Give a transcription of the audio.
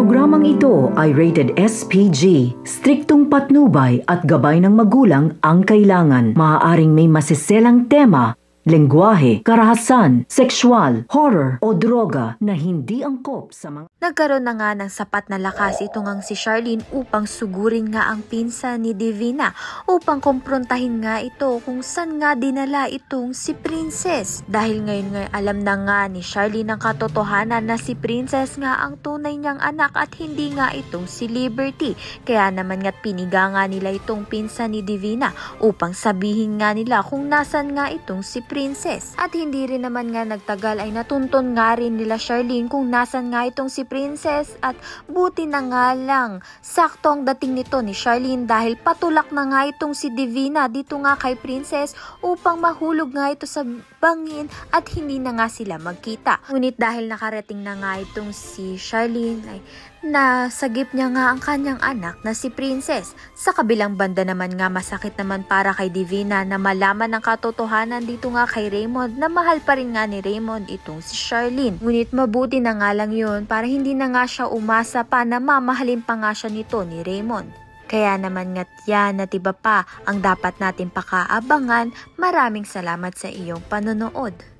programang ito ay rated SPG. Striktong patnubay at gabay ng magulang ang kailangan. Maaaring may masiselang tema, lengguwahe, karahasan, sexual, horror o droga na hindi angkop sa mga... Nagkaroon na nga ng sapat na lakas itong ang si Charlene upang sugurin nga ang pinsan ni Divina upang kumprontahin nga ito kung saan nga dinala itong si Princess. Dahil ngayon nga alam na nga ni Charlene ang katotohanan na si Princess nga ang tunay niyang anak at hindi nga itong si Liberty. Kaya naman nga't piniga nga nila itong pinsan ni Divina upang sabihin nga nila kung nasan nga itong si Princess. At hindi rin naman nga nagtagal ay natuntun nga rin nila Charlene kung nasan nga itong si Princess at buti na nga lang sakto ang dating nito ni Charlene dahil patulak na nga itong si Divina dito nga kay Princess upang mahulog nga ito sa bangin at hindi na nga sila magkita. Ngunit dahil nakarating na nga itong si Charlene ay nasagip niya nga ang kanyang anak na si Princess. Sa kabilang banda naman nga masakit naman para kay Divina na malaman ang katotohanan dito nga kay Raymond na mahal pa rin nga ni Raymond itong si Charlene. Ngunit mabuti na nga lang yun para hindi na nga siya umasa pa na mamahalin pa nga siya nito ni Raymond. Kaya naman nga't yan at iba pa ang dapat natin pakaabangan. Maraming salamat sa iyong panonood.